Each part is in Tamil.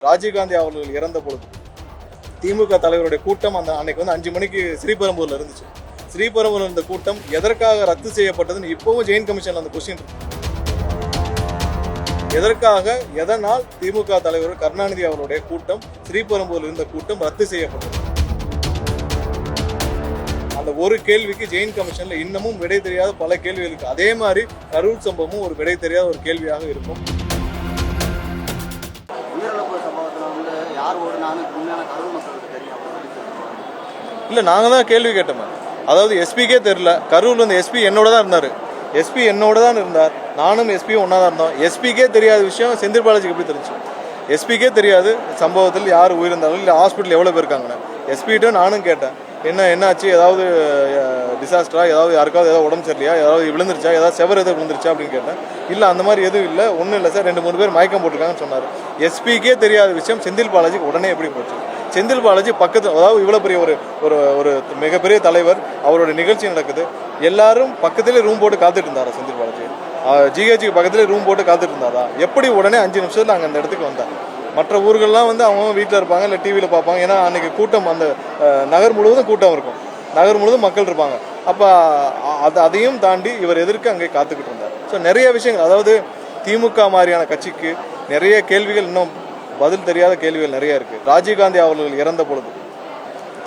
ராஜீவ்காந்தி அவர்கள் இறந்த பொழுது திமுக தலைவருடைய கூட்டம் அன்னைக்கு 5 மணிக்கு ஸ்ரீபெரும்பூர்ல இருந்துச்சு. ஸ்ரீபெரும்பூர்ல இருந்த கூட்டம் எதற்காக ரத்து செய்யப்பட்டதுன்னு இப்பவும் ஜெயின் கமிஷன்ல அந்த கொஸ்டின் இருக்கு. எதற்காக எதனால் திமுக தலைவர் கருணாநிதி அவருடைய கூட்டம் ஸ்ரீபெரும்பூர்ல இருந்த கூட்டம் ரத்து செய்யப்பட்டது? அந்த ஒரு கேள்விக்கு ஜெயின் கமிஷன்ல இன்னமும் விடை தெரியாத பல கேள்விகள் இருக்கு. அதே மாதிரி கரூர் சம்பவமும் ஒரு விடை தெரியாத ஒரு கேள்வியாக இருக்கும். இல்லை, நாங்கள் தான் கேள்வி கேட்டோமே. அதாவது எஸ்பிக்கே தெரியல. கரூர்ல இந்த எஸ்பி என்னோட தான் இருந்தார். எஸ்பி என்னோட தான் இருந்தார். நானும் எஸ்பியும் ஒன்றா தான் இருந்தோம். எஸ்பிக்கே தெரியாத விஷயம் செந்தில் பாலாஜிக்கு எப்படி தெரிஞ்சு? எஸ்பிக்கே தெரியாது சம்பவத்தில் யார் உயிரிழந்தாலும் இல்லை ஹாஸ்பிட்டல் எவ்வளோ பேர் இருக்காங்கன்னு. எஸ்பிகிட்ட நானும் கேட்டேன், என்னாச்சு, ஏதாவது டிசாஸ்டரா, ஏதாவது யாருக்காவது ஏதாவது உடம்பு சரியில்லையா, ஏதாவது விழுந்துருச்சா, ஏதாவது செவர் எதாவது விழுந்துருச்சா அப்படின்னு கேட்டேன். இல்லை, அந்த மாதிரி எதுவும் இல்லை, ஒன்றும் இல்லை சார், 2-3 பேர் மயக்கம் போட்டிருக்காங்கன்னு சொன்னார். எஸ்பிக்கே தெரியாத விஷயம் செந்தில் பாலாஜிக்கு உடனே எப்படி போச்சு? செந்தில் பாலாஜி பக்கத்தில், அதாவது இவ்வளோ பெரிய ஒரு ஒரு மிகப்பெரிய தலைவர், அவரோட நிகழ்ச்சி நடக்குது, எல்லாரும் பக்கத்துலேயே ரூம் போட்டு காத்துட்டு இருந்தாரா? செந்தில் பாலாஜி ஜிஹெச்சுக்கு பக்கத்துலேயே ரூம் போட்டு காத்துட்டு இருந்தாரா? எப்படி உடனே 5 நிமிஷத்தில் அங்கே அந்த இடத்துக்கு வந்தார்? மற்ற ஊர்கள்லாம் அவங்க வீட்டில் இருப்பாங்க, இல்லை டிவியில் பார்ப்பாங்க. ஏன்னா அன்றைக்கி கூட்டம் அந்த நகர் முழுவதும் கூட்டம் இருக்கும், நகர் முழுவதும் மக்கள் இருப்பாங்க. அப்போ அதையும் தாண்டி இவர் எதற்கு அங்கே காத்துக்கிட்டு இருந்தார்? ஸோ நிறைய விஷயங்கள், அதாவது திமுக மாதிரியான கட்சிக்கு நிறைய கேள்விகள், இன்னும் பதில் தெரியாத கேள்விகள் நிறைய இருக்குது. ராஜீவ்காந்தி அவர்கள் இறந்த பொழுது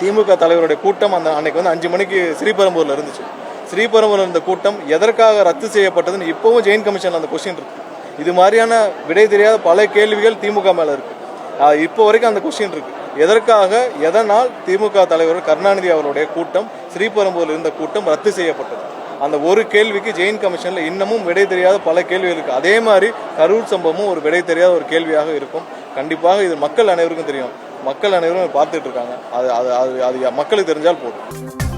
திமுக தலைவருடைய கூட்டம் அன்னைக்கு 5 மணிக்கு ஸ்ரீபெரும்பூர்ல இருந்துச்சு. ஸ்ரீபெரும்பூர்ல இருந்த கூட்டம் எதற்காக ரத்து செய்யப்பட்டதுன்னு இப்பவும் ஜெயின் கமிஷன்ல அந்த கொஸ்டின் இருக்கு. இது மாதிரியான விடை தெரியாத பல கேள்விகள் திமுக மேல இருக்கு. இப்போ வரைக்கும் அந்த கொஸ்டின் இருக்கு. எதற்காக எதனால் திமுக தலைவர் கருணாநிதி அவருடைய கூட்டம் ஸ்ரீபெரும்பூர்ல இருந்த கூட்டம் ரத்து செய்யப்பட்டது? அந்த ஒரு கேள்விக்கு ஜெயின் கமிஷன்ல இன்னமும் விடை தெரியாத பல கேள்விகள் இருக்கு. அதே மாதிரி கரூர் சம்பவமும் ஒரு விடை தெரியாத ஒரு கேள்வியாக இருக்கும். கண்டிப்பாக இது மக்கள் அனைவருக்கும் தெரியும். மக்கள் அனைவரும் பார்த்துட்டு இருக்காங்க. அது மக்களுக்கு தெரிஞ்சால் போதும்.